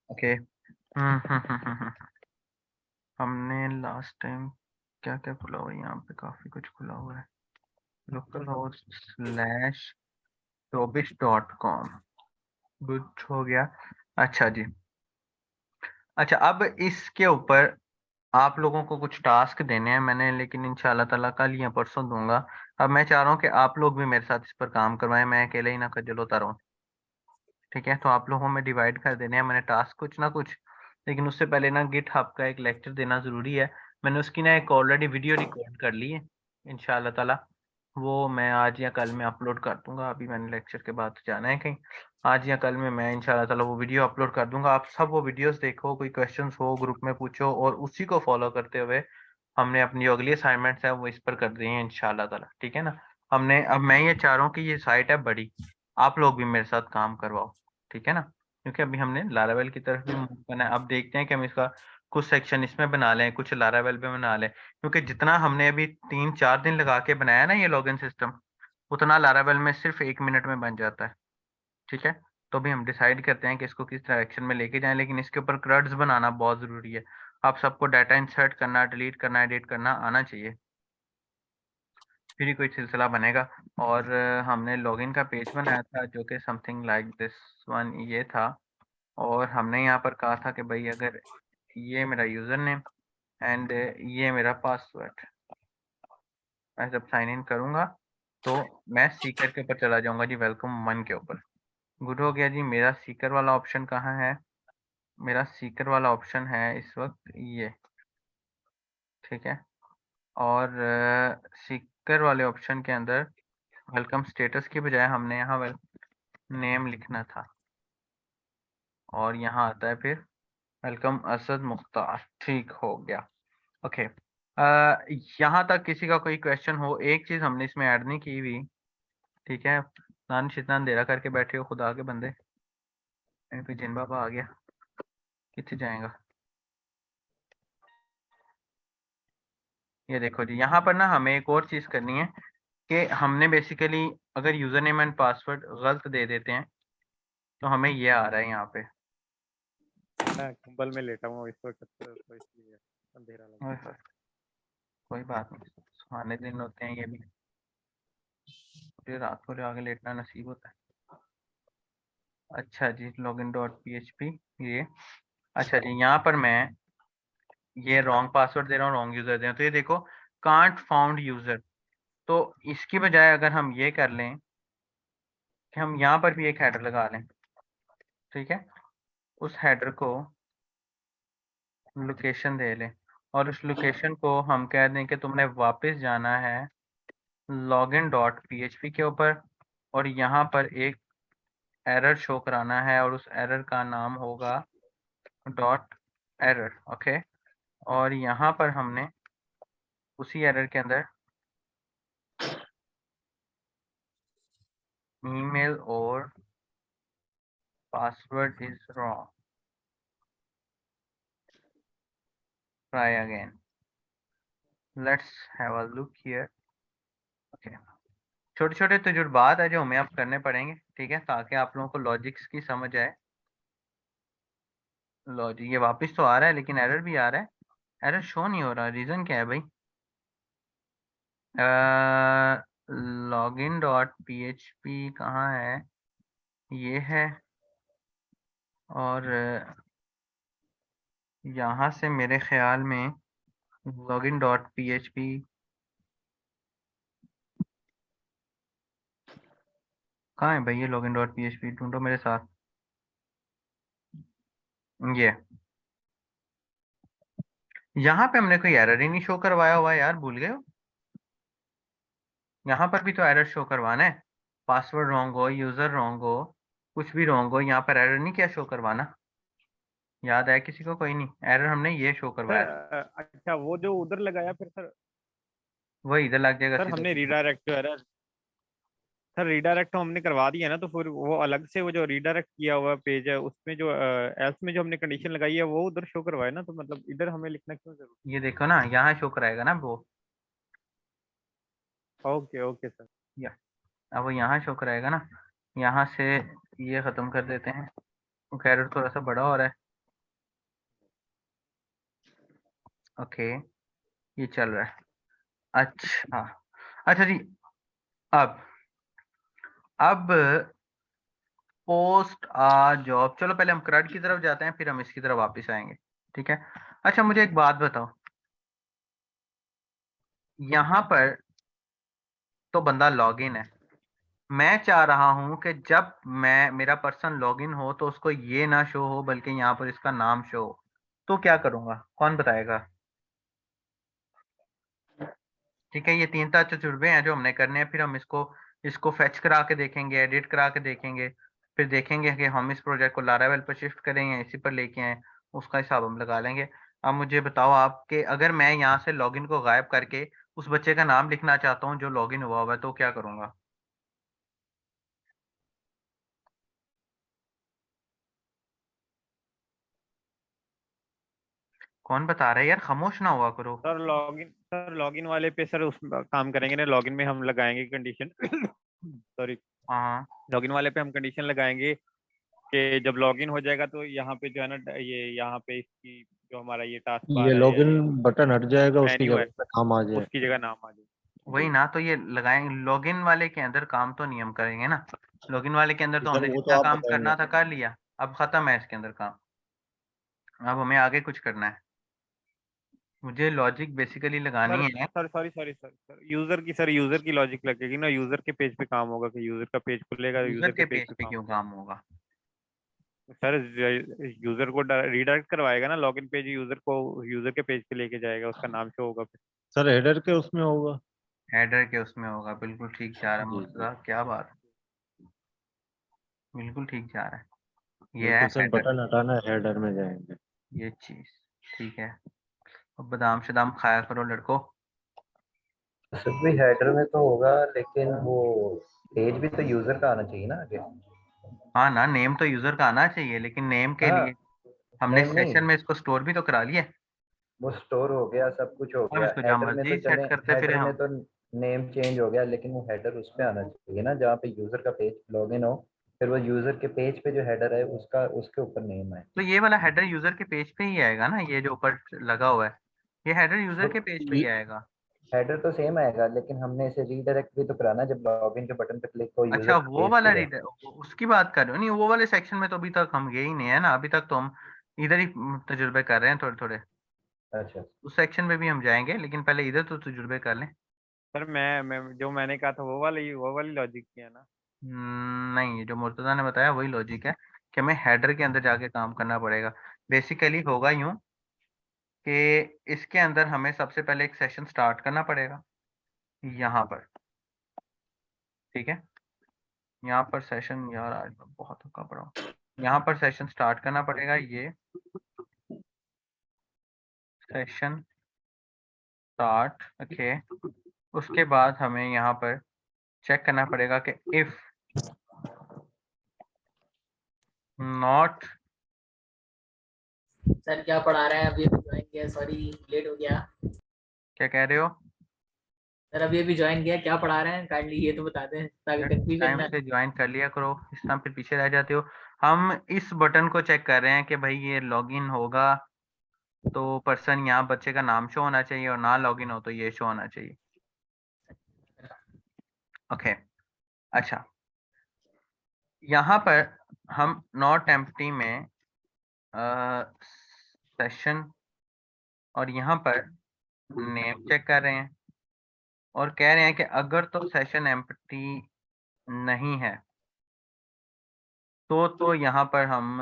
Okay. हमने last time क्या क्या खुला हुआ है, यहाँ पे काफी कुछ खुला हुआ है। लोकल होस्ट स्लैश .com कुछ हो गया। अच्छा जी। अच्छा, अब इसके ऊपर आप लोगों को कुछ टास्क देने हैं मैंने, लेकिन इंशाल्लाह ताला कल या परसों दूंगा। अब मैं चाह रहा हूँ कि आप लोग भी मेरे साथ इस पर काम करवाएं, मैं अकेले ही ना खज्जल होता रहूं। ठीक है, तो आप लोगों में डिवाइड कर देने हैं मैंने टास्क कुछ ना कुछ, लेकिन उससे पहले ना गिटहब का एक लेक्चर देना ज़रूरी है। मैंने उसकी ना एक ऑलरेडी वीडियो रिकॉर्ड कर ली है, इंशाल्लाह ताला वो मैं आज या कल में अपलोड कर दूंगा। अभी मैंने लेक्चर के बाद जाना है कहीं, आज या कल में मैं इंशाल्लाह ताला वो वीडियो अपलोड कर दूंगा। आप सब वो वीडियोस देखो, कोई क्वेश्चंस हो ग्रुप में पूछो, और उसी को फॉलो करते हुए हमने अपनी जो अगली असाइनमेंट्स है वो इस पर कर दी है इंशाल्लाह ताला। ठीक है ना। हमने अब मैं ये चाह रहा हूँ कि ये साइट है बड़ी, आप लोग भी मेरे साथ काम करवाओ। ठीक है ना, क्योंकि अभी हमने लारावेल की तरफ भी मूव करना है। अब देखते हैं कि हम इसका कुछ सेक्शन इसमें बना लें, कुछ लारावेल पे बना लें, क्योंकि जितना हमने अभी 3-4 दिन लगा के बनाया ना ये लॉगिन सिस्टम, उतना लारावेल में सिर्फ 1 मिनट में बन जाता है। ठीक है, तो अभी हम डिसाइड करते हैं कि इसको किस डायरेक्शन में लेके जाएं, लेकिन इसके ऊपर क्रड्स बनाना बहुत ज़रूरी है। आप सबको डाटा इंसर्ट करना, डिलीट करना, एडिट करना आना चाहिए, फिर ही कोई सिलसिला बनेगा। और हमने लॉगिन का पेज बनाया था जो कि समथिंग लाइक दिस वन ये था, और हमने यहाँ पर कहा था कि भाई अगर ये मेरा यूज़र नेम एंड ये मेरा पासवर्ड, मैं जब साइन इन करूँगा तो मैं सीकर के ऊपर चला जाऊँगा जी, वेलकम 1 के ऊपर। गुड हो गया जी। मेरा सीकर वाला ऑप्शन कहाँ है? मेरा सीकर वाला ऑप्शन है इस वक्त ये। ठीक है, और सीकर वाले ऑप्शन के अंदर वेलकम स्टेटस की बजाय हमने यहाँ वेल नेम लिखना था, और यहाँ आता है फिर वेलकम असद मुख्तार। ठीक हो गया। ओके। यहाँ तक किसी का कोई क्वेश्चन हो? एक चीज़ हमने इसमें ऐड नहीं की हुई। ठीक है, दानिश इतना अंधेरा करके बैठे हो खुदा के बंदे। कोई जिन बाबा आ गया, कितने जाएगा? ये देखो जी, यहाँ पर ना हमें एक और चीज़ करनी है कि हमने बेसिकली अगर यूज़र नेम एंड पासवर्ड गलत दे देते हैं तो हमें ये आ रहा है यहाँ पे। मैं कंबल में लेटा हुआ हूँ इस वक्त, तो इसलिए अंधेरा लग ओए रहा होए, कोई बात नहीं, सुहाने दिन होते हैं ये भी, मुझे रात को जाके लेटना नसीब होता है। अच्छा जी, लॉगिन डॉट PHP ये। अच्छा जी, यहाँ पर मैं ये रॉन्ग पासवर्ड दे रहा हूँ, रॉन्ग यूज़र दे रहा हूँ, तो ये देखो कांट फाउंड यूज़र। तो इसकी बजाय अगर हम ये कर लें कि हम यहाँ पर भी एक हेडर लगा लें। ठीक है, उस हेडर को लोकेशन दे लें, और उस लोकेशन को हम कह दें कि तुमने वापस जाना है लॉगिन डॉट PHP के ऊपर, और यहाँ पर एक एरर शो कराना है, और उस एरर का नाम होगा डॉट एरर। ओके, और यहाँ पर हमने उसी एरर के अंदर ईमेल और password is wrong, try again, let's have a look here. Okay, छोटे छोटे तजुर्बात है जो हमें अब करने पड़ेंगे। ठीक है, ताकि आप लोगों को लॉजिक्स की समझ आए। लॉजिक ये वापस तो आ रहा है, लेकिन एरर भी आ रहा है, एरर शो नहीं हो रहा, रीज़न क्या है भाई? लॉगिन डॉट PHP कहाँ है? ये है, और यहाँ से मेरे ख्याल में लॉगिन डॉट PHP कहाँ है भाई? ये लॉगिन डॉट PHP ढूंढो मेरे साथ। ये यहाँ पे हमने कोई एरर ही नहीं शो करवाया हुआ है यार, भूल गए हो? यहाँ पर भी तो एरर शो करवाना है, पासवर्ड रॉन्ग हो, यूज़र रॉन्ग हो, कुछ भी रॉन्ग हो, यहाँ पर एरर नहीं क्या शो करवाना? याद है किसी को? कोई नहीं, एरर हमने ये शो सर। करवाया था। अच्छा, वो जो उधर लगाया फिर सर। वही इधर लग जाएगा सर सीधा हमने सीधा। रीडायरेक्ट जो है ना, सर रीडायरेक्ट तो हमने करवा दिया ना, तो फिर वो अलग से वो जो रीडायरेक्ट किया हुआ पेज है उसमें जो एल्स में जो हमने कंडीशन लगाई है वो उधर शो करवाए ना, तो मतलब इधर हमें लिखना क्यों जरूरी ये देखो ना, यहाँ शो कराएगा ना वो, है? Okay okay sir. या अब वो यहाँ शो कराएगा ना। यहाँ से ये ख़त्म कर देते हैं, वो एरर थोड़ा सा बड़ा हो रहा है, ओके, ये चल रहा है। अच्छा, अच्छा जी, अब अब पोस्ट जॉब, चलो पहले हम CRUD की तरफ जाते हैं, फिर हम इसकी तरफ वापस आएँगे, ठीक है? अच्छा मुझे एक बात बताओ, यहाँ पर तो बंदा लॉगिन है। मैं चाह रहा हूँ कि जब मेरा पर्सन लॉगिन हो तो उसको ये ना शो हो बल्कि यहाँ पर इसका नाम शो हो। तो क्या करूँगा? कौन बताएगा? ठीक है, ये 3 तजुर्बे हैं जो हमने करने हैं, फिर हम इसको फेच करा के देखेंगे, एडिट करा के देखेंगे, फिर देखेंगे कि हम इस प्रोजेक्ट को लारावेल पर शिफ्ट करें या इसी पर लेके आएँ, उसका हिसाब हम लगा लेंगे। अब मुझे बताओ आप कि अगर मैं यहाँ से लॉगिन को गायब करके उस बच्चे का नाम लिखना चाहता हूँ जो लॉगिन हुआ हुआ है, तो क्या करूँगा? कौन बता रहा है यार? खामोश ना हुआ करो। सर लॉगिन वाले पे सर उस काम करेंगे ना, लॉगिन में हम लगाएंगे कंडीशन सॉरी, हाँ, लॉगिन वाले पे हम कंडीशन लगाएंगे कि जब लॉगिन हो जाएगा तो यहाँ पे जो है ना, ये यहाँ पे इसकी जो हमारा ये टास्क ये बार है या लॉगिन ये बटन हट जाएगा, उसकी मेन्यू है, जगह पे काम आ जाए। उसकी जगह नाम आ जाए। वही ना, तो ये लगाएँगे लॉगिन वाले के अंदर काम तो नहीं हम करेंगे ना। लॉगिन वाले के अंदर तो सर हमने वो तो जितना आप काम बताएंगे। करना था कर लिया, अब खत्म है इसके अंदर काम। अब हमें आगे कुछ करना है। मुझे लॉजिक बेसिकली सर लगानी है। Sir sorry sorry sir user की लॉजिक लगेगी ना, यूजर के पेज पे काम होगा कि यूजर का पेज खुलेगा, यूज़र यूजर के के पेज पेज पे पे काम क्यों होगा। काम होगा? सर यूजर को रीडायरेक्ट करवाएगा ना, लॉगिन पेज यूजर को यूजर के पेज पे लेके जाएगा, उसका नाम शो होगा फिर। सर हेडर के उसमें होगा। हेडर के उसमें होगा, बिल्कुल ठीक जा रहा है जी जी, मुर्तज़ा, क्या बात है! बिल्कुल ठीक जा रहा है। ये है बिल्कुल सर, हेडर, बटन हटाना है, हेडर में जाएंगे। ये चीज़, ठीक है। अब बादाम-शादाम खाया करो लड़कों। सिर्फ भी हेडर में तो होगा, लेकिन वो पेज भी तो यूजर का आना चाहिए ना आगे। हाँ ना, नेम तो यूज़र का आना चाहिए, लेकिन नेम के हाँ, लिए हमने नेम नहीं, सेशन में इसको स्टोर भी तो करा लिया है। वो स्टोर हो गया, सब कुछ हो अब गया। इसको जहाँ हेडर में तो मर्ज़ी चले, सेट करते फिरें हेडर में हम। तो नेम चेंज हो गया, लेकिन वो हेडर उस पे आना चाहिए ना जहाँ पे यूजर का पेज लॉगिन हो। फिर वो यूजर के पेज पे जो हेडर है उसका, उसके ऊपर नेम है। तो ये वाला हेडर यूज़र के पेज पे ही आएगा ना, ये जो ऊपर लगा हुआ है, ये हेडर यूज़र वो के पेज पे ही आएगा। हेडर तो सेम आएगा, लेकिन हमने इसे रीडायरेक्ट भी तो कराना, जब लॉगिन के बटन पे क्लिक हो यूजर अच्छा के वो पेज वाला पे जाए। रीडर, उसकी बात कर रहे हो? नहीं, वो वाले सेक्शन में तो अभी तक हम गए ही नहीं है ना, अभी तक तो हम इधर ही तजुर्बे कर रहे हैं थोड़े-थोड़े। अच्छा, उस सेक्शन में भी हम जाएँगे, लेकिन पहले इधर तो तजुर्बे कर लें। सर मैं जो मैंने कहा था वो वाली लॉजिक किया ना। नहीं, जो मुर्तज़ा ने बताया वही लॉजिक है कि हमें हेडर के अंदर जाके काम करना पड़ेगा। बेसिकली होगा यूँ कि इसके अंदर हमें सबसे पहले एक सेशन स्टार्ट करना पड़ेगा, यहाँ पर, ठीक है? यहाँ पर सेशन, यार आज मैं बहुत थका पड़ा हूँ। यहाँ पर सेशन स्टार्ट करना पड़ेगा, ये सेशन स्टार्ट, ओके। उसके बाद हमें यहाँ पर चेक करना पड़ेगा कि इफ नॉट, सर क्या पढ़ा रहे हैं? अभी अभी ज्वाइन किया, सॉरी लेट हो गया। क्या कह रहे हो? सर अभी अभी ज्वाइन किया, क्या पढ़ा रहे हैं काइंडली ये तो बता दें ताकि यार कंफ्यूजन टाइम ना। से ज्वाइन कर लिया करो, इस टाइम फिर पीछे रह जाते हो। हम इस बटन को चेक कर रहे हैं कि भाई ये लॉगिन होगा तो पर्सन, यहाँ बच्चे का नाम शो होना चाहिए, और ना लॉगिन हो तो ये शो होना चाहिए। ओके, अच्छा, यहाँ पर हम नॉट एम्प्टी में सेशन और यहाँ पर नेम चेक कर रहे हैं और कह रहे हैं कि अगर तो सेशन एम्प्टी नहीं है तो यहाँ पर हम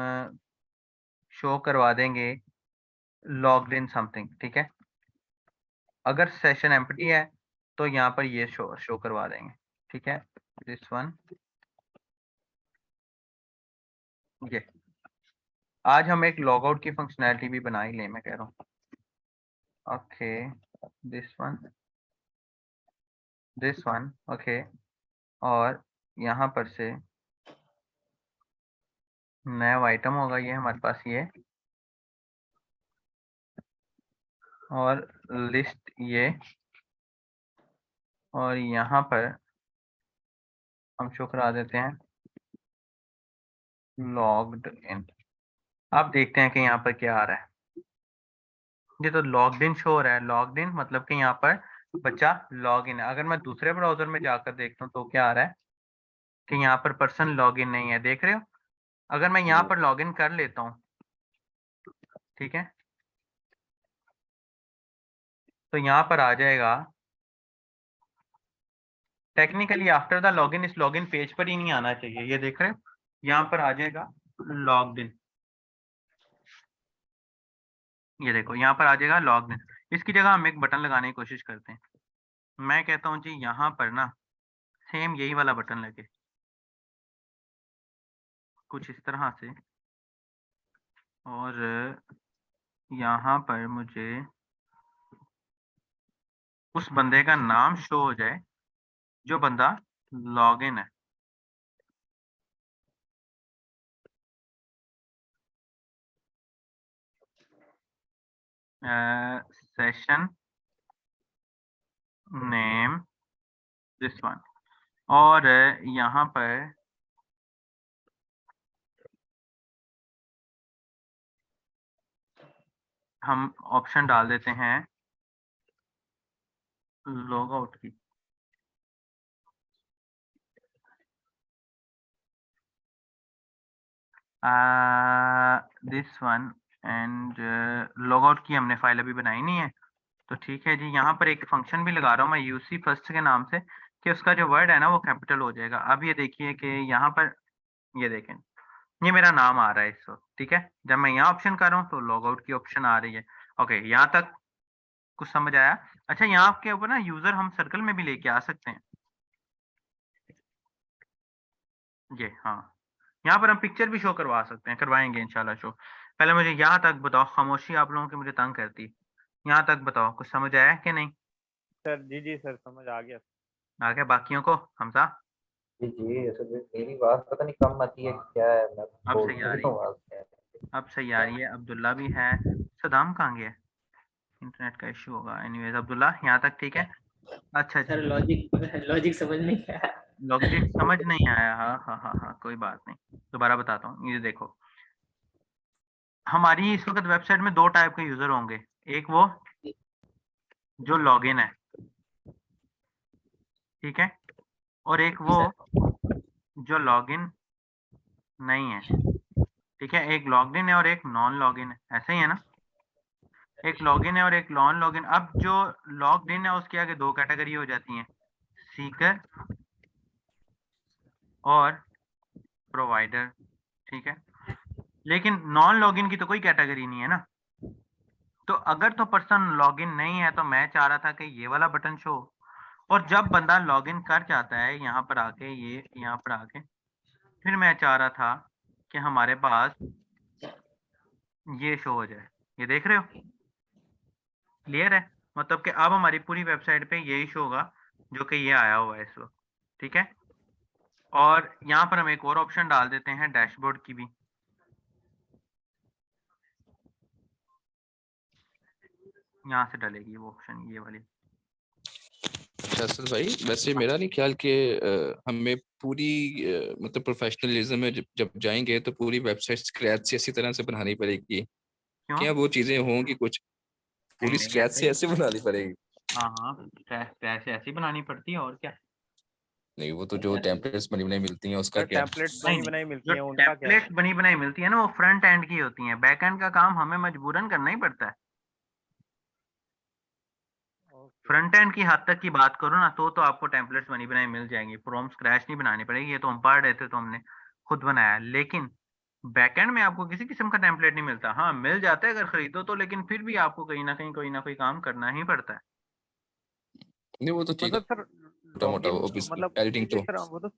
शो करवा देंगे लॉग्ड इन समथिंग, ठीक है? अगर सेशन एम्प्टी है तो यहाँ पर ये शो करवा देंगे, ठीक है? दिस वन, ये आज हम एक लॉग आउट की फंक्शनैलिटी भी बना ही लें, मैं कह रहा हूँ। ओके, दिस वन, ओके, और यहाँ पर से नया आइटम होगा ये हमारे पास, ये और लिस्ट ये, और यहाँ पर हम शो करा देते हैं लॉग्ड इन। आप देखते हैं कि यहाँ पर क्या आ रहा है। ये तो लॉग्ड इन शो हो रहा है। लॉग्ड इन मतलब कि यहाँ पर बच्चा लॉग इन है। अगर मैं दूसरे ब्राउजर में जाकर देखता हूँ तो क्या आ रहा है कि यहाँ पर पर्सन लॉग इन नहीं है, देख रहे हो। अगर मैं यहाँ पर लॉग इन कर लेता हूँ, ठीक है, तो यहाँ पर आ जाएगा टेक्निकली आफ्टर द लॉगिन, इस लॉगिन पेज पर ही नहीं आना चाहिए। ये देख रहे हो, यहाँ पर आ जाएगा लॉग्ड इन। ये देखो यहाँ पर आ जाएगा लॉग्ड इन। इसकी जगह हम एक बटन लगाने की कोशिश करते हैं। मैं कहता हूँ जी यहाँ पर ना सेम यही वाला बटन लगे, कुछ इस तरह से, और यहाँ पर मुझे उस बंदे का नाम शो हो जाए जो बंदा लॉगिन है। सेशन नेम दिस वन, और यहाँ पर हम ऑप्शन डाल देते हैं लॉग आउट की। This one and log out की हमने फाइल अभी बनाई नहीं है, तो ठीक है जी। यहाँ पर एक फंक्शन भी लगा रहा हूँ मैं यूसी फर्स्ट के नाम से, कि उसका जो वर्ड है ना वो कैपिटल हो जाएगा। अब ये देखिए कि यहाँ पर ये देखें, ये मेरा नाम आ रहा है इस वक्त, ठीक है। जब मैं यहाँ ऑप्शन कर रहा हूँ तो लॉग आउट की ऑप्शन आ रही है। ओके, यहाँ तक कुछ समझ आया। अच्छा, यहाँ आपके ऊपर ना यूजर हम सर्कल में भी लेके आ सकते हैं। ये हाँ, यहाँ पर हम पिक्चर भी शो करवा सकते हैं, करवाएंगे इंशाल्लाह शो। पहले मुझे यहाँ तक बताओ, खामोशी आप लोगों की मुझे तंग करती। यहाँ तक बताओ कुछ समझ आया कि नहीं? सर जी सर समझ आ गया। आगे बाकियों को हमजा। जी जी, असल में मेरी बात पता नहीं कम आती है क्या है, मैं अब सही बोलता आ भी रही तो है, आवाज क्या है। अब सही आ रही है। अब्दुल्ला भी है। सदाम कहाँ गया? इंटरनेट का इशू होगा। एनीवेज अब्दुल्ला यहाँ तक ठीक है। अच्छा सर जी, लॉजिक समझ नहीं आया। लॉजिक समझ नहीं आया। हाँ हाँ हाँ हाँ, कोई बात नहीं, दोबारा बताता हूँ। ये देखो, हमारी इस वक्त वेबसाइट में दो टाइप के यूजर होंगे। एक वो जो लॉगिन है, ठीक है, और एक वो जो लॉगिन नहीं है, ठीक है। एक लॉगिन है और एक नॉन लॉगिन है, ऐसे ही है ना। एक लॉगिन है और एक नॉन लॉगिन। अब जो लॉग्ड इन है उसके आगे दो कैटेगरी हो जाती हैं, सीकर और प्रोवाइडर, ठीक है। लेकिन नॉन लॉगिन की तो कोई कैटेगरी नहीं है ना। तो अगर तो पर्सन लॉगिन नहीं है तो मैं चाह रहा था कि ये वाला बटन शो, और जब बंदा लॉगिन कर जाता है यहाँ पर आके, ये यहाँ पर आके, फिर मैं चाह रहा था कि हमारे पास ये शो हो जाए। ये देख रहे हो, क्लियर है। मतलब कि अब हमारी पूरी वेबसाइट पे यही शो होगा जो कि ये आया हुआ है इस वक्त, ठीक है। और यहाँ पर हम एक और ऑप्शन डाल देते हैं डैशबोर्ड की भी। यहाँ से डलेगी वो ऑप्शन, ये वाली। अच्छा असद भाई, वैसे मेरा नहीं ख्याल कि हमें पूरी मतलब प्रोफेशनलिज्म में जब जाएंगे तो पूरी वेबसाइट स्क्रैच से इसी तरह से बनानी पड़ेगी। क्यों? क्या वो चीजें होंगी कुछ नहीं पूरी नहीं, स्क्रैच ऐसे से ऐसे बनानी पड़ेगी? हाँ हाँ, ऐसे ऐसी बनानी पड़ती है और क्या। नहीं, वो तो जो टेम्पलेट्स बनी बनाई मिलती हैं उसका सर क्या? टेम्पलेट्स नहीं बनी नहीं, बनाई मिलती जो हैं उनका क्या? टेम्पलेट बनी बनाई मिलती है ना वो फ्रंट एंड की होती है। बैक एंड का काम हमें मजबूरन करना ही पड़ता है। फ्रंट एंड की हद तक की बात करो ना तो आपको टेम्पलेट्स बनी बनाई मिल जाएंगी, फ्रॉम स्क्रैच नहीं बनानी पड़ेगी। ये तो हम पढ़ रहे थे तो हमने खुद बनाया। लेकिन बैकएंड में आपको किसी किस्म का टेम्पलेट नहीं मिलता। हाँ, मिल जाता है अगर खरीदो तो, लेकिन फिर भी आपको कहीं ना कहीं कोई ना कोई काम करना ही पड़ता है। नहीं, वो तो ठीक है, मतलब सर छोटा मोटा लॉगिन ऑफिस मतलब एडिटिंग ठीक है तो। सर, वो तो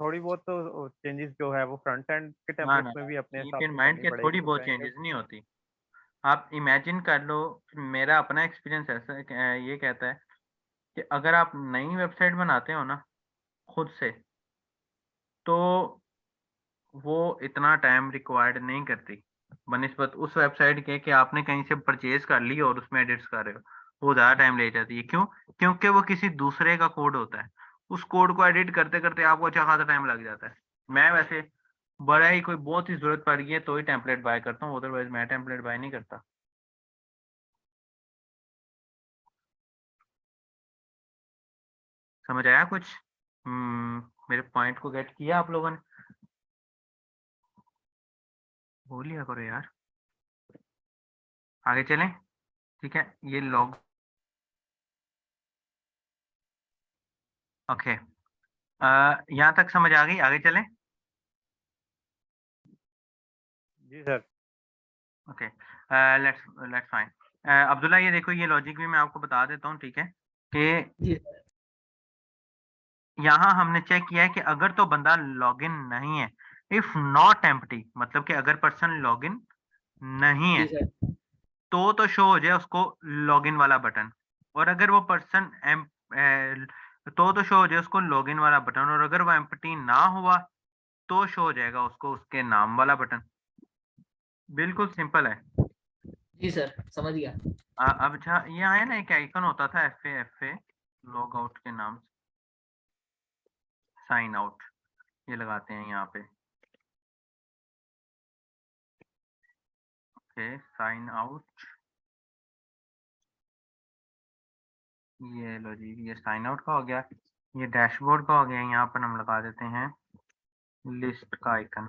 थोड़ी बहुत तो चेंजेस जो है वो फ्रंट एंड के ना ना टेम्पलेट्स में ना, भी अपने कीप हिसाब इन से माइंड करनी के थोड़ी पड़ेगी तो बहुत फ्रंट एंड। चेंजेस नहीं होती। आप इमेजिन कर लो, मेरा अपना एक्सपीरियंस ऐसा ये कहता है कि अगर आप नई वेबसाइट बनाते हो ना खुद से, तो वो इतना टाइम रिक्वायर्ड नहीं करती बनिस्बत उस वेबसाइट के कि आपने कहीं से परचेज कर ली और उसमें एडिट्स कर रहे हो। वो ज़्यादा टाइम ले जाती है। क्यों? क्योंकि वो किसी दूसरे का कोड होता है। उस कोड को एडिट करते करते आपको अच्छा खासा टाइम लग जाता है। मैं वैसे बड़ा ही कोई बहुत ही जरूरत पड़ गई है तो ही टेम्पलेट बाय करता हूँ, अदरवाइज मैं टेम्पलेट बाय नहीं करता। समझ आया कुछ? मेरे पॉइंट को गेट किया आप लोगों ने? बोल लिया करो यार। आगे चलें? ठीक है, ये लॉग, ओके, यहाँ तक समझ आ गई? आगे चलें? जी sir. Okay, let's let's fine. Abdullah, ये देखो, ये लॉजिक भी मैं आपको बता देता हूँ, ठीक है, कि जी यहाँ हमने चेक किया है कि अगर तो बंदा लॉगिन नहीं है, इफ नॉट एम्प्टी, मतलब कि अगर पर्सन लॉगिन नहीं जी है सर। तो शो हो जाए उसको लॉगिन वाला बटन, और अगर वो पर्सन तो शो हो जाए उसको लॉगिन वाला बटन, और अगर वो एम्प्टी ना हुआ तो शो हो जाएगा उसको उसके नाम वाला बटन। बिल्कुल सिंपल है। जी सर, समझ गया। अब अच्छा, ये आया ना, एक आइकन होता था एफ ए लॉग आउट के नाम से, साइन आउट, ये लगाते हैं यहाँ पे, ओके, साइन आउट, ये लो जी, ये साइन आउट का हो गया, ये डैशबोर्ड का हो गया, यहाँ पर हम लगा देते हैं लिस्ट का आइकन,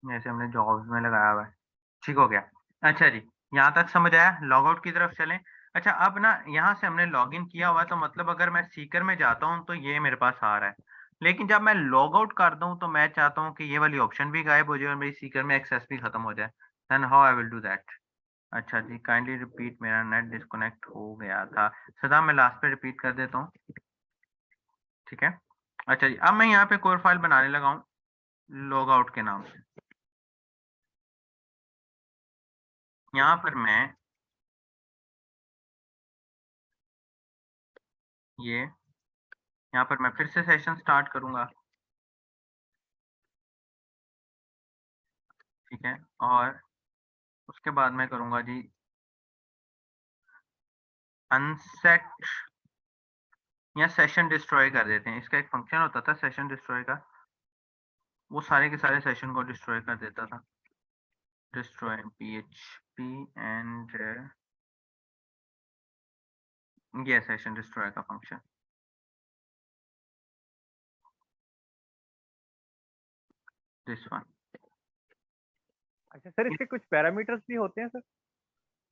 जैसे हमने जॉब्स में लगाया हुआ है। ठीक हो गया। अच्छा जी, यहाँ तक समझ आया? लॉग आउट की तरफ चलें। अच्छा, अब ना यहाँ से हमने लॉग इन किया हुआ है, तो मतलब अगर मैं सीकर में जाता हूँ तो ये मेरे पास आ रहा है, लेकिन जब मैं लॉग आउट कर दूँ तो मैं चाहता हूँ कि ये वाली ऑप्शन भी गायब हो जाए और मेरी सीकर में एक्सेस भी खत्म हो जाए। Then how I will do that? अच्छा जी, काइंडली रिपीट, मेरा नेट डिस्कनेक्ट हो गया था। सदा मैं लास्ट पे रिपीट कर देता हूँ, ठीक है। अच्छा जी, अब मैं यहाँ पे कोर फाइल बनाने लगा हूँ लॉग आउट के नाम से। यहाँ पर मैं यहाँ पर मैं फिर से सेशन स्टार्ट करूंगा, ठीक है, और उसके बाद मैं करूंगा जी अनसेट, या सेशन डिस्ट्रॉय कर देते हैं। इसका एक फंक्शन होता था सेशन डिस्ट्रॉय का, वो सारे के सारे सेशन को डिस्ट्रॉय कर देता था। डिस्ट्रॉय php एंड ये सेशन डिस्ट्रॉय का फंक्शन, दिस वन। अच्छा सर, इसके कुछ पैरामीटर्स भी होते हैं सर?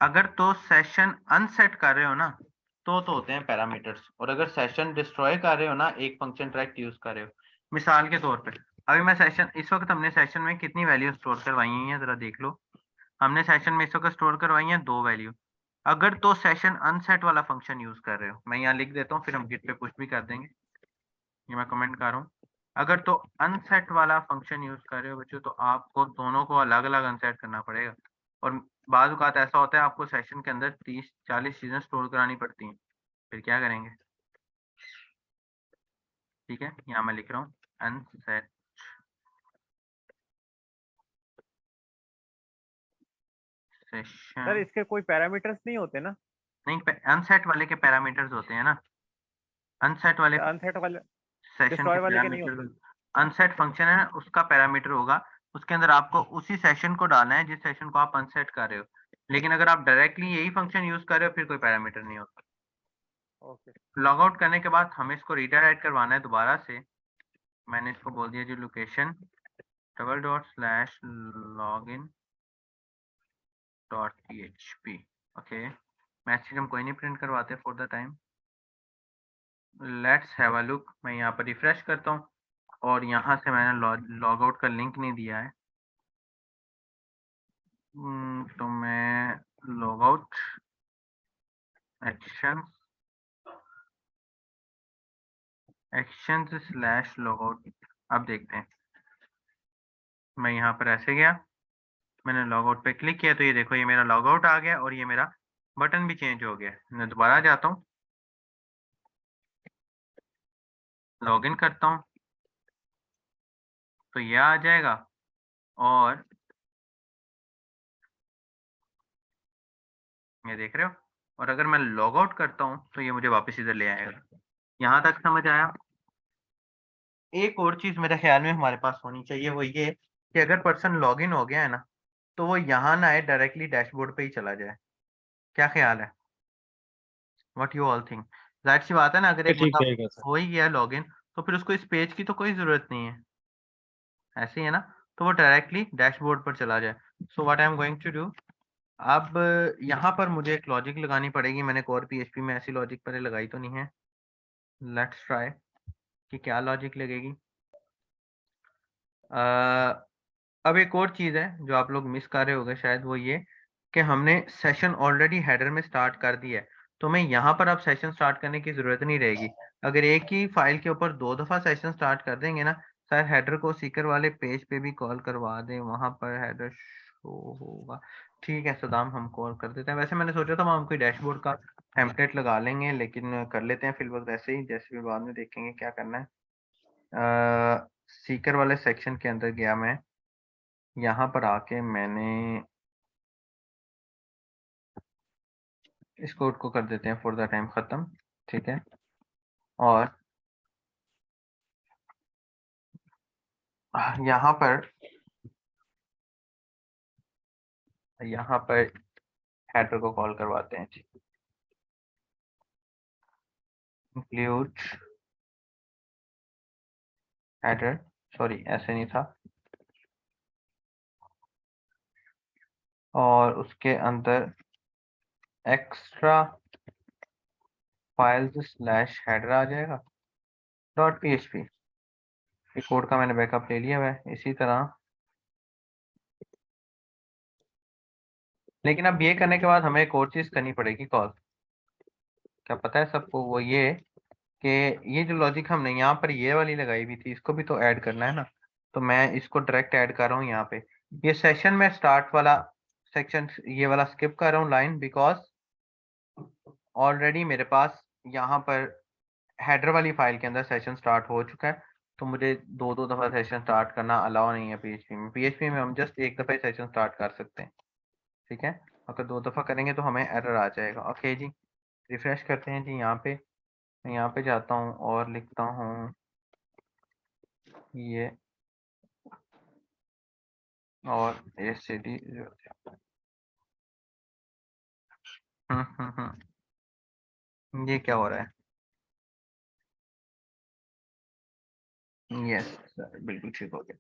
अगर तो सेशन अनसेट कर रहे हो ना तो होते हैं पैरामीटर्स, और अगर सेशन डिस्ट्रॉय कर रहे हो ना, एक फंक्शन डायरेक्ट यूज कर रहे हो, मिसाल के तौर पे अभी मैं सेशन, इस वक्त हमने सेशन में कितनी वैल्यू स्टोर करवाई हैं जरा देख लो। हमने सेशन में इस वक्त स्टोर करवाई हैं 2 वैल्यू। अगर तो सेशन अनसेट वाला फंक्शन यूज कर रहे हो, मैं यहाँ लिख देता हूँ, फिर हम गिट पे पुश भी कर देंगे, ये मैं कमेंट कर रहा हूँ। अगर तो अनसेट वाला फंक्शन यूज कर रहे हो बच्चों, तो आपको दोनों को अलग अलग अनसेट करना पड़ेगा, और बाज़ औक़ात ऐसा होता है आपको सेशन के अंदर 30-40 चीजें स्टोर करानी पड़ती हैं, फिर क्या करेंगे? ठीक है, यहाँ मैं लिख रहा हूँ अनसेट सर सेशन, इसके कोई पैरामीटर्स नहीं होते ना? नहीं, अनसेट वाले के पैरामीटर्स होते हैं ना, अनसेट वाले अनसेट वाले, सेशन के डिस्ट्रॉय वाले के नहीं होते? पैरामीटर, अनसेट फंक्शन है ना, उसका पैरामीटर होगा, उसके अंदर आपको उसी सेशन को डालना है जिस सेशन को आप अनसेट कर रहे हो, लेकिन अगर आप डायरेक्टली यही फंक्शन यूज कर रहे हो फिर कोई पैरामीटर नहीं होता। ओके। लॉग आउट करने के बाद हमें इसको रीडायरेक्ट करवाना है दोबारा से। मैंने इसको बोल दिया जी लोकेशन $login.php, ओके, मैसेज हम कोई नहीं प्रिंट करवाते for the time. Let's have a look, मैं यहाँ पर रिफ्रेश करता हूँ, और यहाँ से मैंने लॉग आउट का लिंक नहीं दिया है, तो मैं log out actions / log out, अब देखते हैं। मैं यहाँ पर ऐसे गया, मैंने लॉग आउट पे क्लिक किया, तो ये देखो, ये मेरा लॉग आउट आ गया और ये मेरा बटन भी चेंज हो गया। मैं दोबारा जाता हूँ, लॉग इन करता हूँ, तो ये आ जाएगा, और ये देख रहे हो, और अगर मैं लॉग आउट करता हूँ तो ये मुझे वापस इधर ले आएगा। यहाँ तक समझ आया? एक और चीज मेरे ख्याल में हमारे पास होनी चाहिए, वो ये कि अगर पर्सन लॉग इन हो गया है ना, तो वो यहाँ ना आए, डायरेक्टली डैशबोर्ड पे ही चला जाए। क्या ख्याल है? What you all think? जाहिर सी बात है ना, अगर एक ठीक बंदा रहेगा सर। हो ही गया लॉगिन तो फिर उसको इस पेज की तो कोई जरूरत नहीं है, ऐसे ही है ना, तो वो डायरेक्टली डैशबोर्ड पर चला जाए। So what I am going to do, अब यहाँ पर मुझे एक लॉजिक लगानी पड़ेगी, मैंने कोर पीएचपी में ऐसी लॉजिक पहले लगाई तो नहीं है। लेट्स ट्राई कि क्या लॉजिक लगेगी। अब एक और चीज़ है जो आप लोग मिस कर रहे होंगे शायद, वो ये कि हमने सेशन ऑलरेडी हेडर में स्टार्ट कर दिया है, तो मैं यहाँ पर अब सेशन स्टार्ट करने की ज़रूरत नहीं रहेगी। अगर एक ही फाइल के ऊपर 2 दफ़ा सेशन स्टार्ट कर देंगे ना, शायद हेडर को सीकर वाले पेज पे भी कॉल करवा दें, वहाँ पर हेडर शो होगा। ठीक है सदाम, हम कॉल कर देते हैं। वैसे मैंने सोचा था हम कोई डैशबोर्ड का टेम्पलेट लगा लेंगे, लेकिन कर लेते हैं फिलवक्त ऐसे ही, जैसे भी बाद में देखेंगे क्या करना है। सीकर वाले सेक्शन के अंदर गया मैं, यहाँ पर आके मैंने इस कोड को कर देते हैं फॉर द टाइम ख़त्म, ठीक है। और यहाँ पर हेडर को कॉल करवाते हैं जी, इंक्लूड हेडर, सॉरी ऐसे नहीं था, और उसके अंदर एक्स्ट्रा फाइल्स स्लैश हेडर आ जाएगा डॉट पीएचपी। इस कोड का मैंने बैकअप ले लिया है इसी तरह। लेकिन अब ये करने के बाद हमें एक और चीज़ करनी पड़ेगी कॉल, क्या पता है सबको, वो ये कि ये जो लॉजिक हमने यहाँ पर ये वाली लगाई हुई थी, इसको भी तो ऐड करना है ना। तो मैं इसको डायरेक्ट ऐड कर रहा हूँ यहाँ पे। ये सेशन में स्टार्ट वाला सेक्शन ये वाला स्किप कर रहा हूँ लाइन, बिकॉज ऑलरेडी मेरे पास यहाँ पर हेडर वाली फाइल के अंदर सेशन स्टार्ट हो चुका है, तो मुझे दो दफ़ा सेशन स्टार्ट करना अलाउ नहीं है पीएचपी में। पीएचपी में हम जस्ट एक दफ़ा ही सेशन स्टार्ट कर सकते हैं, ठीक है। अगर 2 दफ़ा करेंगे तो हमें एरर आ जाएगा। ओके जी, रिफ्रेश करते हैं जी। यहाँ पे जाता हूँ और लिखता हूँ ये और एससीडी। ये क्या हो रहा है? यस सर, बिल्कुल ठीक हो गया।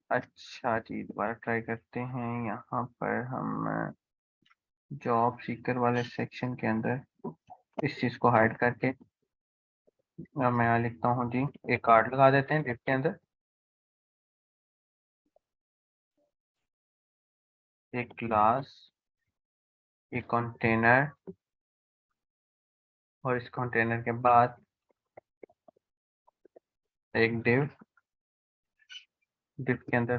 अच्छा जी, दोबारा ट्राई करते हैं। यहाँ पर हम जॉब सीकर वाले सेक्शन के अंदर इस चीज़ को हाइड करके और मैं यहाँ लिखता हूँ जी, एक कार्ड लगा देते हैं डिफ के अंदर, एक क्लास, एक कंटेनर, और इस कंटेनर के बाद एक डिव के अंदर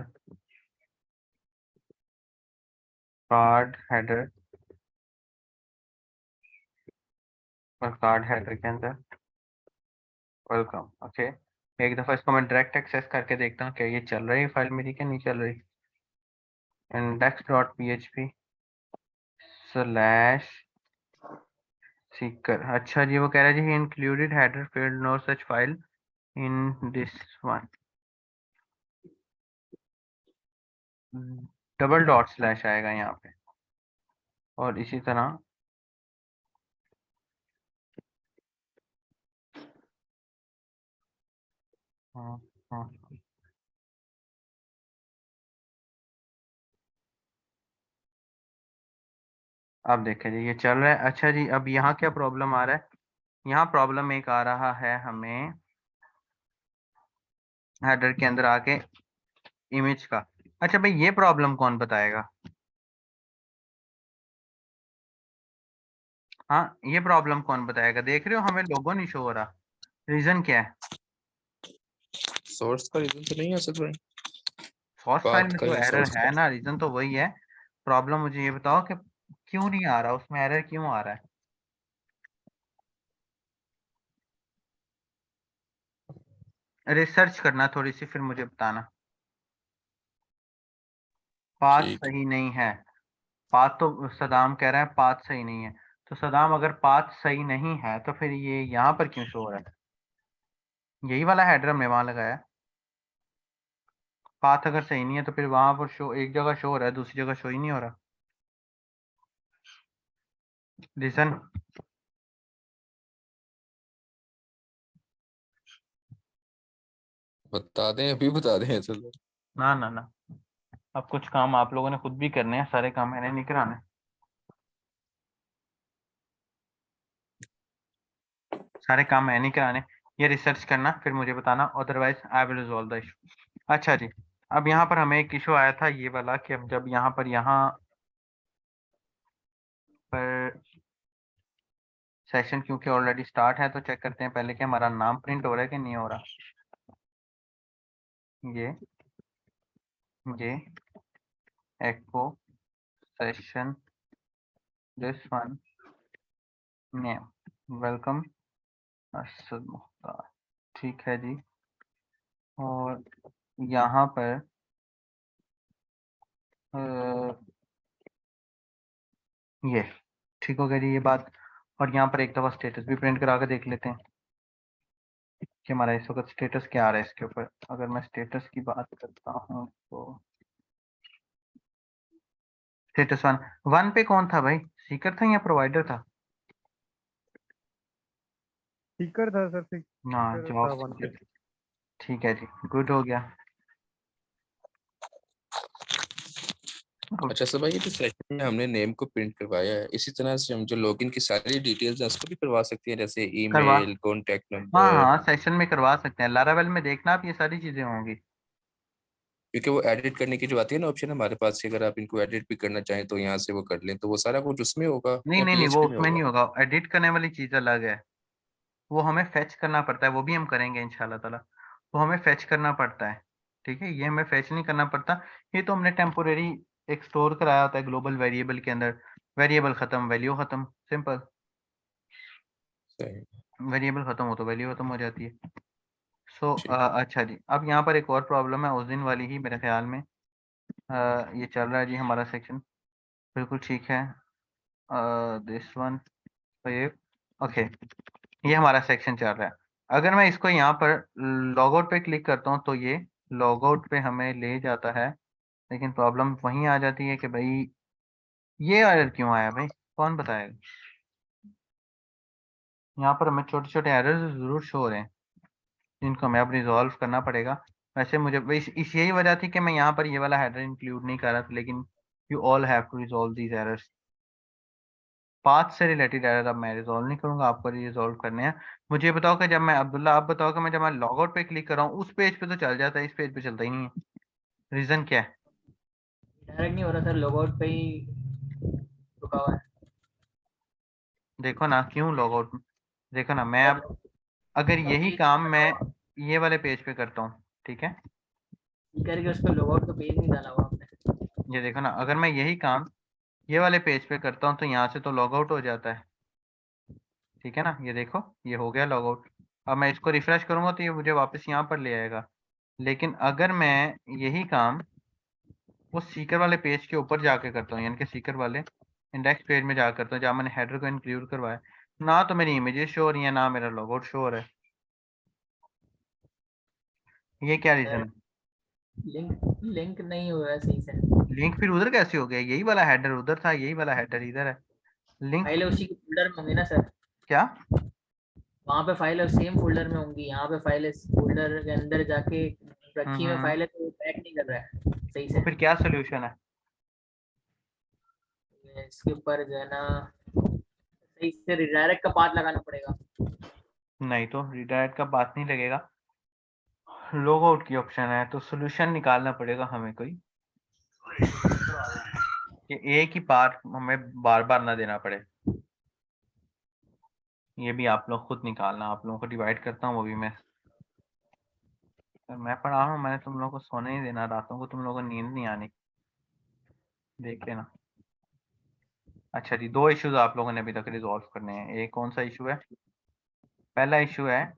कार्ड हेडर, और कार्ड हेडर के अंदर वेलकम। ओके, एक दफ़ा इसको मैं डायरेक्ट एक्सेस करके देखता हूँ क्या ये चल रही है फाइल मेरी, क्या नहीं चल रही। index.php स्लैश सीकर, अच्छा जी, वो कह रहा है जी included header field no such file in this one, double dot slash आएगा यहाँ पे, और इसी तरह हाँ, हाँ, अब देखें जी ये चल रहा है। अच्छा जी, अब यहाँ क्या प्रॉब्लम आ रहा है? यहाँ प्रॉब्लम एक आ रहा है हमें हेडर के अंदर आके इमेज का। अच्छा भाई, ये प्रॉब्लम कौन बताएगा? हाँ, ये प्रॉब्लम कौन बताएगा? देख रहे हो हमें लोगो नहीं शो हो रहा, रीजन क्या है? सोर्स का रीजन तो नहीं है असद भाई, सोर्स फाइल बात में का तो या एरर सोर्स है ना, रीजन तो वही है। प्रॉब्लम मुझे ये बताओ कि क्यों नहीं आ रहा, उसमें एरर क्यों आ रहा है? रिसर्च करना थोड़ी सी, फिर मुझे बताना। पाथ ठीक है। सही नहीं है, पाथ तो सदाम कह रहा है पाथ सही नहीं है। तो सदाम अगर पाथ सही नहीं है तो फिर ये यहाँ पर क्यों शो हो रहा है? यही वाला हेडर हमने वहां लगाया। पाथ अगर सही नहीं है तो फिर वहां पर शो, एक जगह शो हो रहा है, दूसरी जगह शो ही नहीं हो रहा। रीजन बता दें, अभी बता दें ऐसे तो। ना ना ना, अब कुछ काम आप लोगों ने खुद भी करने हैं, सारे काम मैंने नहीं कराने। सारे काम मैंने नहीं कराने, ये रिसर्च करना फिर मुझे बताना, otherwise I will resolve the issue. अच्छा जी, अब यहाँ पर हमें एक इशू आया था ये वाला कि हम जब यहाँ पर सेशन क्योंकि ऑलरेडी स्टार्ट है तो चेक करते हैं पहले कि हमारा नाम प्रिंट हो रहा है कि नहीं हो रहा। ये echo session this one name welcome Asad Mukhtar, ठीक है जी। और यहाँ पर ये ठीक हो गया जी ये बात। और यहाँ पर एक दफ़ा स्टेटस भी प्रिंट करा के देख लेते हैं कि हमारा इस वक्त स्टेटस क्या आ रहा है इसके ऊपर। अगर मैं स्टेटस की बात करता हूँ तो स्टेटस वन पे कौन था भाई, सीकर था या प्रोवाइडर था? स्पीकर था सर, हाँ स्पीकर था वन पे। जॉब, ठीक है जी, गुड हो गया। अच्छा सर भाई, ये तो सेशन में हमने नेम को प्रिंट करवाया है, इसी तरह से हम जो लॉगिन की सारी डिटेल्स हैं उसको भी करवा सकते हैं, जैसे करवा, ईमेल, कॉन्टैक्ट हाँ नंबर, हाँ सेशन में करवा सकते हैं। लारावेल में देखना आप ये सारी चीजें होंगी। क्योंकि वो एडिट करने की जो आती है ना ऑप्शन हमारे पास, कि अगर आप इनको एडिट भी करना चाहें तो यहाँ से वो कर लें, तो वो सारा कुछ उसमें होगा नहीं या नहीं नहीं, वो पीएचपी में उसमें नहीं होगा? होगा, एडिट करने वाली चीज अलग है। वो हमें फेच करना पड़ता है, वो भी हम करेंगे इंशाल्लाह ताला। वो हमें फेच करना पड़ता है, ठीक है, ये हमें फेच नहीं करना पड़ता। ये तो हमने टेम्पोरेरी एक स्टोर कराया होता है ग्लोबल वेरिएबल के अंदर। वेरिएबल खत्म, वैल्यू खत्म, सिंपल। सही। वेरिएबल खत्म हो तो वैल्यू खत्म हो जाती है। सो ठीक। अच्छा जी, अब यहाँ पर एक और प्रॉब्लम है उस दिन वाली ही मेरे ख्याल में। ये चल रहा है जी हमारा सेक्शन, बिल्कुल ठीक है। दिस वन, ये ओके, ये हमारा सेक्शन चल रहा है। अगर मैं इसको यहाँ पर लॉग आउट पे क्लिक करता हूँ तो ये लॉग आउट पे हमें ले जाता है, लेकिन प्रॉब्लम वहीं आ जाती है कि भाई ये एरर क्यों आया भाई, कौन बताएगा? यहाँ पर हमें छोटे छोटे एरर्स जरूर शो हो रहे हैं जिनको हमें अब रिजॉल्व करना पड़ेगा। वैसे मुझे इस यही वजह थी कि मैं यहाँ पर ये वाला हेडर इंक्लूड नहीं कर रहा था, लेकिन you all have to resolve these errors. Path से रिलेटेड एरर अब मैं रिजॉल्व नहीं करूंगा, आपको रिजॉल्व करने हैं। मुझे बताओ कि जब मैं अब्दुल्ला, आप बताओ कि मैं जब मैं लॉग आउट पे क्लिक कर रहा हूँ उस पेज पे तो चल जाता है, इस पेज पे चलता ही नहीं है, रीजन क्या है? डायरेक्ट नहीं हो रहा सर, लॉग आउट पे ही रुका हुआ है देखो ना क्यों लॉग आउट, देखो ना मैं सर। अब अगर उसका यही पेज काम नहीं मैं डाला हुआ, ये वाले पेज पे करता हूँ, ठीक है, करके उस पर लॉग आउट का पेज नहीं डाला हुआ आपने। ये देखो ना अगर मैं यही काम ये वाले पेज पे करता हूँ तो यहाँ से तो लॉग आउट हो जाता है, ठीक है ना, ये देखो ये हो गया लॉग आउट। अब मैं इसको रिफ्रेश करूंगा तो ये मुझे वापस यहाँ पर ले आएगा। लेकिन अगर मैं यही काम वो सीकर वाले पेज के ऊपर जाके करता हूँ, यानी कि सीकर वाले इंडेक्स पेज में जाकर करता हूँ जहाँ मैंने हेडर को इंक्लूड करवाया, ना तो मेरी इमेजेस शो हो रही है ना मेरा लॉग आउट शो हो रहा है। ये क्या रीजन सर है? लिंक लिंक नहीं हुआ है सही से। लिंक फिर उधर कैसे हो गया? यही वाला हेडर उधर था, यही वाला हेडर इधर है, लिंक फाइल उसी के फोल्डर में होंगी ना सर, क्या? वहाँ पे फाइल सेम फोल्डर में होंगी, यहाँ पे फाइल इस फोल्डर के अंदर जाके रखी हुई फाइल है, तो वो पैक नहीं कर रहा है सही तो से। फिर क्या सोल्यूशन है? इसके ऊपर जो है ना सही से रिडायरेक्ट का पाथ लगाना पड़ेगा। नहीं तो रिडायरेक्ट का बात नहीं लगेगा, लॉग आउट की ऑप्शन है, तो सोल्यूशन निकालना पड़ेगा हमें कोई कि एक ही पार्ट हमें बार बार ना देना पड़े। ये भी आप लोग खुद निकालना, आप लोगों को डिवाइड करता हूँ वो भी मैं पढ़ा हूँ, मैंने तुम लोगों को सोने नहीं देना, रातों को तुम लोगों को नींद नहीं आनी, देख लेना। अच्छा जी, दो इश्यूज आप लोगों ने अभी तक रिजॉल्व करने हैं। एक कौन सा इशू है? पहला इशू है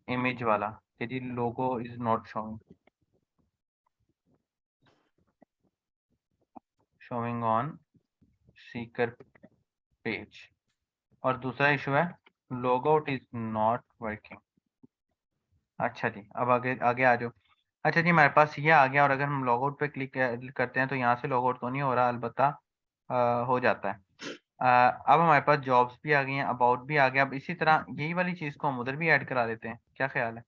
इमेज वाला कि जी logo is not showing on seeker page, और दूसरा इशू है log out is not working. अच्छा जी, अब आगे आगे आ जाओ। अच्छा जी, हमारे पास ये आ गया, और अगर हम लॉग आउट पे क्लिक करते हैं तो यहाँ से लॉग आउट तो नहीं हो रहा, अलबत्ता हो जाता है। अब हमारे पास जॉब्स भी आ गई हैं, अबाउट भी आ गया। अब इसी तरह यही वाली चीज़ को हम उधर भी ऐड करा देते हैं, क्या ख्याल है?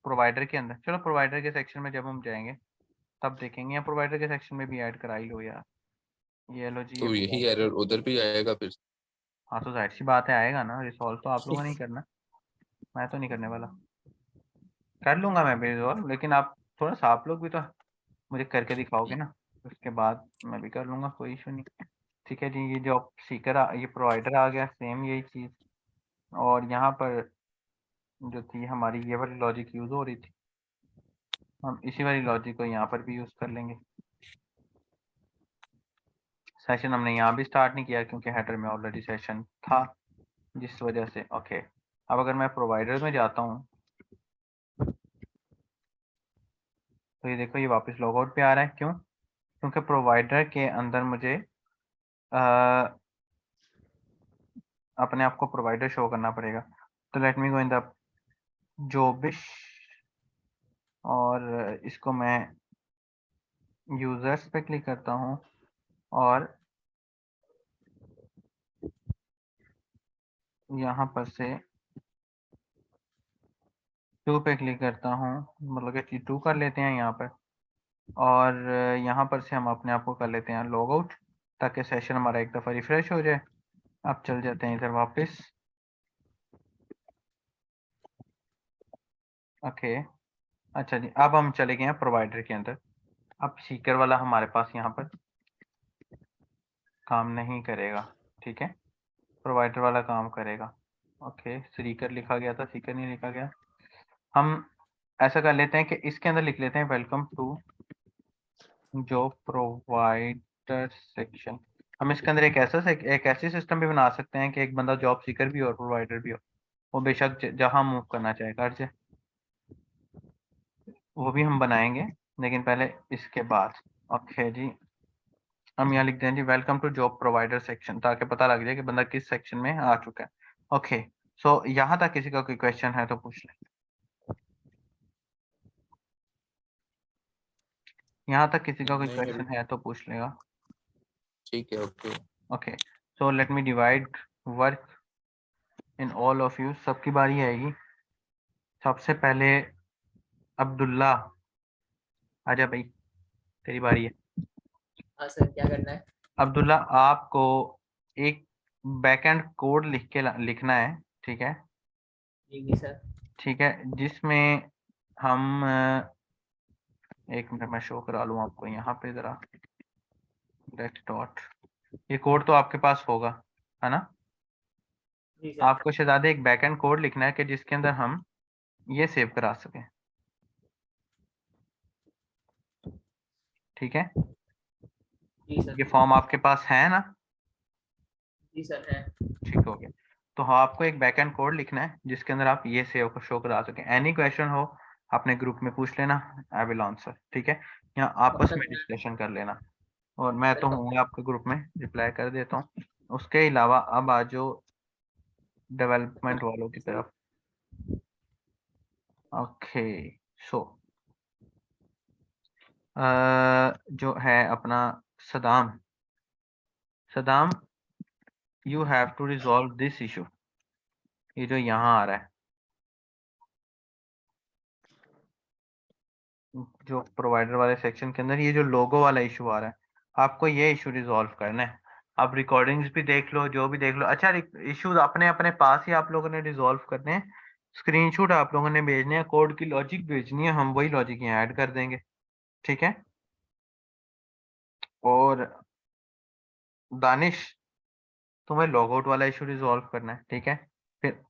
प्रोवाइडर के अंदर, चलो प्रोवाइडर के सेक्शन में जब हम जाएंगे तब देखेंगे, या प्रोवाइडर के सेक्शन में भी ऐड करा ही लो यार। ये लो जी, ये तो यही provider- एरर उधर भी आएगा फिर? हाँ तो जाहिर सी बात है आएगा ना, रिसॉल्व तो आप लोगों ने ही करना, मैं तो नहीं करने वाला। कर लूंगा मैं भी रिसॉल्व, लेकिन आप थोड़ा सा आप लोग भी तो मुझे करके दिखाओगे ना, उसके बाद मैं भी कर लूंगा, कोई इशू नहीं। ठीक है जी, ये जो सीकर ये प्रोवाइडर आ गया, सेम यही चीज़, और यहाँ पर जो थी हमारी ये वाली लॉजिक यूज़ हो रही थी, हम इसी वाली लॉजिक को यहाँ पर भी यूज़ कर लेंगे। सेशन हमने यहाँ भी स्टार्ट नहीं किया क्योंकि हेडर में ऑलरेडी सेशन था, जिस वजह से। ओके, अब अगर मैं प्रोवाइडर में जाता हूँ तो ये देखो ये वापस लॉग आउट पे आ रहा है, क्यों? क्योंकि प्रोवाइडर के अंदर मुझे अपने आप को प्रोवाइडर शो करना पड़ेगा। तो let me go in the जॉबिश, और इसको मैं यूजर्स पे क्लिक करता हूँ और यहाँ पर से 2 पे क्लिक करता हूँ, मतलब कि 2 कर लेते हैं यहाँ पर, और यहाँ पर से हम अपने आप को कर लेते हैं लॉग आउट, ताकि सेशन हमारा एक दफ़ा रिफ्रेश हो जाए। अब चल जाते हैं इधर वापस। ओके, अच्छा जी, अब हम चले गए हैं प्रोवाइडर के अंदर। अब सीकर वाला हमारे पास यहाँ पर काम नहीं करेगा, ठीक है, प्रोवाइडर वाला काम करेगा। ओके, सीकर लिखा गया था, सीकर नहीं लिखा गया। हम ऐसा कर लेते हैं कि इसके अंदर लिख लेते हैं वेलकम टू जो प्रोवाइडर सेक्शन। हम इसके अंदर एक ऐसी सिस्टम भी बना सकते हैं कि एक बंदा जॉब सीकर भी हो और प्रोवाइडर भी हो, वो बेशक जहाँ मूव करना चाहे कर जाए, वो भी हम बनाएंगे, लेकिन पहले इसके बाद। ओके जी, हम यहाँ लिख दें जी welcome to job provider section, ताकि पता लग जाए कि बंदा किस सेक्शन में आ चुका है। ओके, सो यहाँ तक किसी का कोई क्वेश्चन है तो पूछ लें। यहाँ तक किसी का कोई नहीं, क्वेश्चन है तो पूछ लेगा। ठीक है, okay. Okay, so let me divide work in all of you, सबकी बारी आएगी। सबसे पहले अब्दुल्ला, आजा भाई, तेरी बारी है। हाँ सर, क्या करना है? अब्दुल्ला, आपको एक बैकएंड कोड लिखना है, ठीक है? जी सर। ठीक है, जिसमें हम एक मिनट में शो करा लूँ आपको यहाँ पे ज़रा, लेट डॉट, ये कोड तो आपके पास होगा, है ना? जी सर। आपको शहजादे एक बैकएंड कोड लिखना है कि जिसके अंदर हम ये सेव करा सकें, ठीक है? जी सर। ये फॉर्म आपके पास है ना? जी सर है। ठीक हो गया। तो हाँ, आपको एक बैकएंड कोड लिखना है जिसके अंदर आप ये सेव को शो करा सकें। एनी क्वेश्चन हो अपने ग्रुप में पूछ लेना, आई विल आंसर, ठीक है? यहाँ आपस में डिस्कशन कर लेना, और मैं तो हूँ आपके ग्रुप में, रिप्लाई कर देता हूँ। उसके अलावा अब आ जाओ डेवलपमेंट वालों की तरफ। ओके, सो जो है अपना Saddam, Saddam, you have to resolve this issue, ये जो यहाँ आ रहा है, जो प्रोवाइडर वाले सेक्शन के अंदर ये जो लोगो वाला इशू आ रहा है, आपको ये इशू रिजॉल्व करना है। आप रिकॉर्डिंग्स भी देख लो, जो भी देख लो। अच्छा, इश्यूज अपने अपने पास ही आप लोगों ने रिजॉल्व करने हैं, स्क्रीनशॉट आप लोगों ने भेजने हैं, कोड की लॉजिक भेजनी है, हम वही लॉजिक यहाँ ऐड कर देंगे, ठीक है? और दानिश, तुम्हें लॉग आउट वाला इशू रिजॉल्व करना है, ठीक है? फिर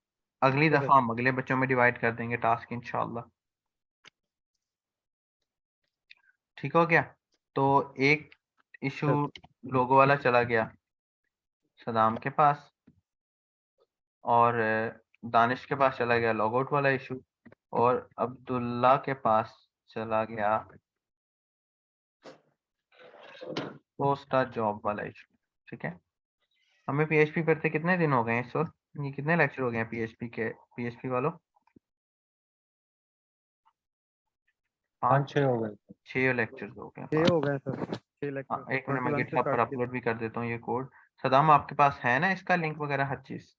अगली ठीक है दफा हम अगले बच्चों में डिवाइड कर देंगे टास्क, इंशाल्लाह। ठीक हो गया? तो एक इशू लोगो वाला चला गया सदाम के पास, और दानिश के पास चला गया लॉग आउट वाला इशू, और अब्दुल्ला के पास चला गया पोस्ट जॉब वाला इशू, ठीक है? हमें पीएचपी करते कितने दिन हो गए हैं इस वक्त? ये कितने लेक्चर हो गए हैं पीएचपी के? पीएचपी वालों 5-6 हो गए। 6 लेक्चर हो गए। 6 हो गए सर, 6 हाँ, लेक्चर। एक मिनट में लंच गिटहब पर काट के। अपलोड भी कर देता हूँ ये कोड। सदाम, आपके पास है ना इसका लिंक वगैरह हर चीज?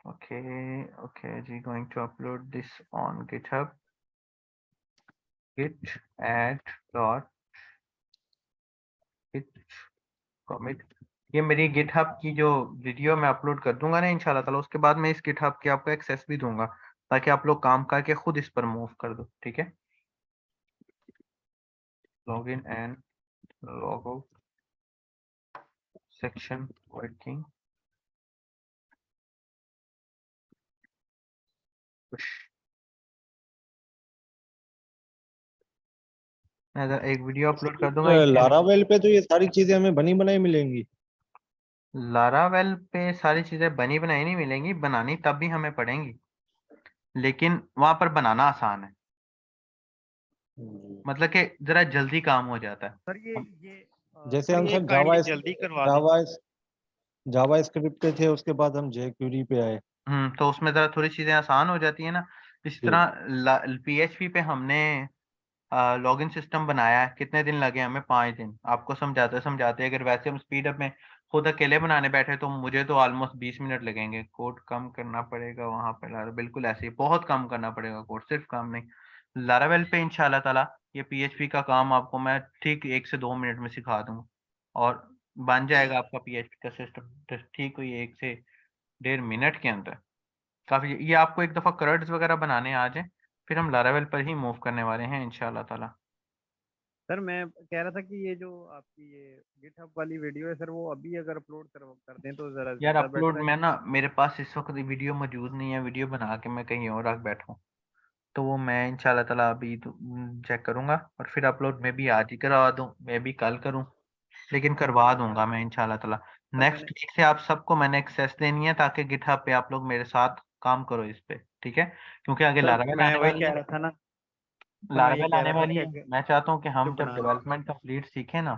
Okay, ji, going to upload this on GitHub. Git add dot git commit. ये मेरी GitHub की जो वीडियो मैं अपलोड कर दूंगा ना इंशाल्लाह ताला, उसके बाद मैं इस GitHub की आपको एक्सेस भी दूंगा ताकि आप लोग काम करके खुद इस पर मूव कर दो, ठीक है? Login and logout section working. Push. मैं अगर एक वीडियो अपलोड कर दूंगा लारावेल पे तो ये सारी चीजें हमें बनी बनाई मिलेंगी। लारावेल पे सारी चीजें बनी बनाई नहीं मिलेंगी, बनानी तब भी हमें पड़ेंगी, लेकिन वहां पर बनाना आसान है, मतलब कि जरा जल्दी काम हो जाता है। सर ये जैसे कोई हम एक सर काइंडली जल्दी करवा दें। जावा स्क्रिप्ट पे थे, उसके बाद हम jQuery पे आए। तो उसमें जरा थोड़ी चीजें आसान हो जाती है ना। इस जी। तरह PHP पे हमने लॉगिन सिस्टम बनाया है, कितने दिन लगे हमें? 5 दिन। आपको समझाते अगर वैसे हम स्पीड अप में खुद अकेले बनाने बैठे तो मुझे तो ऑलमोस्ट 20 मिनट लगेंगे। कोड कम करना पड़ेगा वहां पे, बिल्कुल ऐसे ही बहुत कम करना पड़ेगा कोड, सिर्फ कम नहीं। लारावेल पे इंशाल्लाह ताला ये PHP का काम आपको मैं ठीक 1 से 2 मिनट में सिखा दूंगा और बन जाएगा आपका PHP का सिस्टम ठीक हुई 1 से 1.5 मिनट के अंदर। काफी ये आपको एक दफा करड्स वगैरह बनाने आ जाए, फिर हम लारावेल पर ही मूव करने वाले हैं इंशाल्लाह ताला। सर मैं कह रहा था कि ये जो आपकी ये गिटहब वाली वीडियो है सर, वो अभी अगर अपलोड कर दें तो जरा यार ज्यादा अपलोड बेटर है। में ना मेरे पास इस वक्त वीडियो मौजूद नहीं है, वीडियो बना के मैं कहीं और रख बैठा हूँ, तो वो मैं इंशाल्लाह ताला अभी तो चेक करूंगा और फिर अपलोड में भी आज ही करवा दूं, मैं भी कल करूं, लेकिन करवा दूंगा मैं इंशाल्लाह ताला। सर नेक्स्ट वीक से आप सबको मैंने एक्सेस देनी है ताकि गिटहब पे आप लोग मेरे साथ काम करो इस पे, ठीक है? क्योंकि आगे सर लारावेल मैं आने वही वाली कह है, रहा था ना, सर मैं ये लारावेल कह आने रहा था वाली कि है। अगर मैं चाहता हूँ कि जो हम जब बनाना डेवलपमेंट कंप्लीट सीखें ना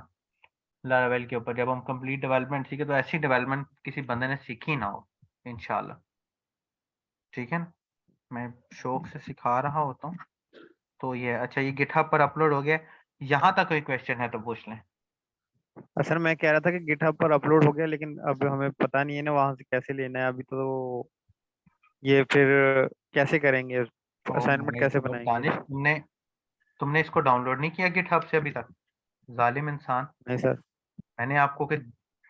लारावेल के ऊपर, जब हम कंप्लीट डेवलपमेंट सीखे तो ऐसी डेवलपमेंट किसी बंदे ने सीखी ना हो इंशाल्लाह, ठीक है ना? मैं शौक से सिखा रहा होता हूँ। तो ये अच्छा, ये गिटहब पर अपलोड हो गया, यहाँ तक कोई क्वेश्चन है तो पूछ लें। सर मैं कह रहा था कि गिटहब पर अपलोड हो गया, लेकिन अब हमें पता नहीं है ना वहां से कैसे लेना है अभी तो, ये फिर कैसे करेंगे, ओ असाइनमेंट माय कैसे गॉड बनाएंगे? दानिश, तुमने इसको डाउनलोड नहीं किया गिटहब से अभी तक? जालिम इंसान, नहीं सर। मैंने आपको कि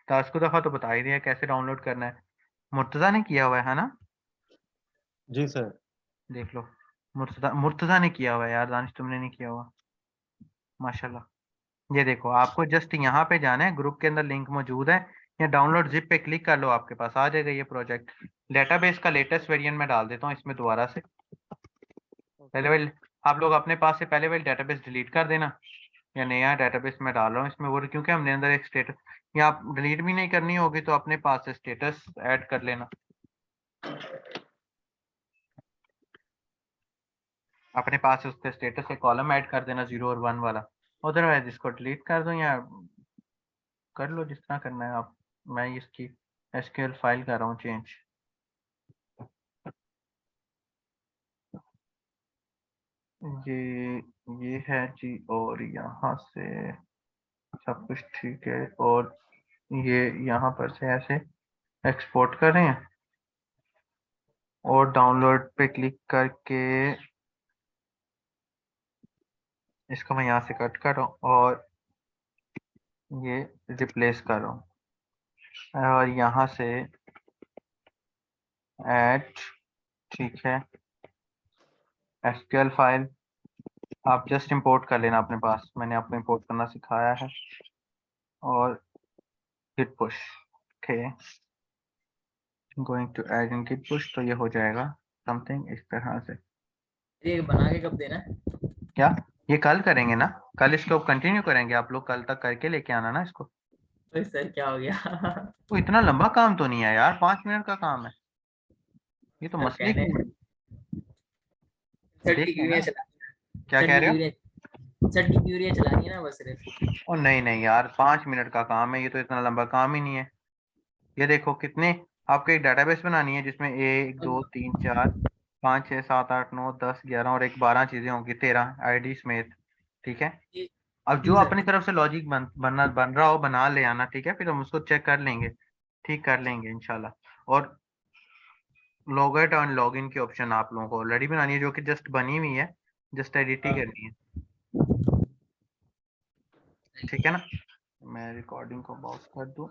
10 को दफा तो बता ही दिया कैसे डाउनलोड करना है। मुर्तजा ने किया हुआ है ना? जी सर। देख लो, मुर्तजा ने किया हुआ है यार, दानिश तुमने नहीं किया हुआ। माशाल्लाह। ये देखो, आपको जस्ट यहाँ पे जाना है, ग्रुप के अंदर लिंक मौजूद है, या डाउनलोड जिप पे क्लिक कर लो, आपके पास आ जाएगा ये प्रोजेक्ट। डेटाबेस का लेटेस्ट वेरिएंट में डाल देता हूँ इसमें दोबारा से। पहले वाले आप लोग अपने पास से पहले वाले डेटाबेस डिलीट कर देना, या नया डेटाबेस में डाल रहा हूँ इसमें, वो क्योंकि हमने अंदर एक स्टेटस, या आप डिलीट भी नहीं करनी होगी तो अपने पास से स्टेटस ऐड कर लेना, अपने पास से उसके स्टेटस से कॉलम ऐड कर देना 0 और 1 वाला। अदरवाइज इसको डिलीट कर दो या कर लो जिस तरह करना है आप। मैं इसकी एसक्यूएल फाइल कर रहा हूँ चेंज। ये है जी, और यहाँ से सब कुछ ठीक है, और ये यहाँ पर से ऐसे एक्सपोर्ट करें और डाउनलोड पे क्लिक करके इसको मैं यहाँ से कट कर रहा हूँ और ये रिप्लेस कर रहा हूँ और यहाँ से ऐड, ठीक है, एसक्यूएल फाइल आप जस्ट इंपोर्ट कर लेना अपने पास, मैंने आपको इंपोर्ट करना सिखाया है, और git push, okay, going to add in git push, तो ये हो जाएगा समथिंग इस तरह से। ये बना के कब देना है? क्या ये कल करेंगे ना? कल इसको कंटिन्यू करेंगे, आप लोग कल तक करके लेके आना ना इसको। तो सर क्या हो गया? वो इतना लंबा काम तो नहीं है यार, 5 मिनट का काम है, ये तो सर मसले कहने की सर देख लेना। टिक्यूरिया चला, क्या सर कह रहे हो? टिक्यूरिया चलानी है ना बस सिर्फ। और नहीं यार, 5 मिनट का काम है, ये तो इतना लंबा काम ही नहीं है। ये देखो कितने, आपको एक डेटाबेस बनानी है जिसमें 1 2 3 4 5 6 7 8 9 10 11 और एक 12 चीजें होंगी, 13 आईडी समेत, ठीक है? जी अब जो जी सर। अपनी तरफ से लॉजिक बन रहा हो बना ले आना, ठीक है? फिर हम उसको चेक कर लेंगे, ठीक कर लेंगे इंशाल्लाह। और लॉगआउट और लॉगिन की ऑप्शन आप लोगों को ऑलरेडी बनानी है, जो कि जस्ट बनी हुई है, जस्ट एडिट ही हाँ। करनी है। ठीक है ना, मैं रिकॉर्डिंग को पॉज कर दूं।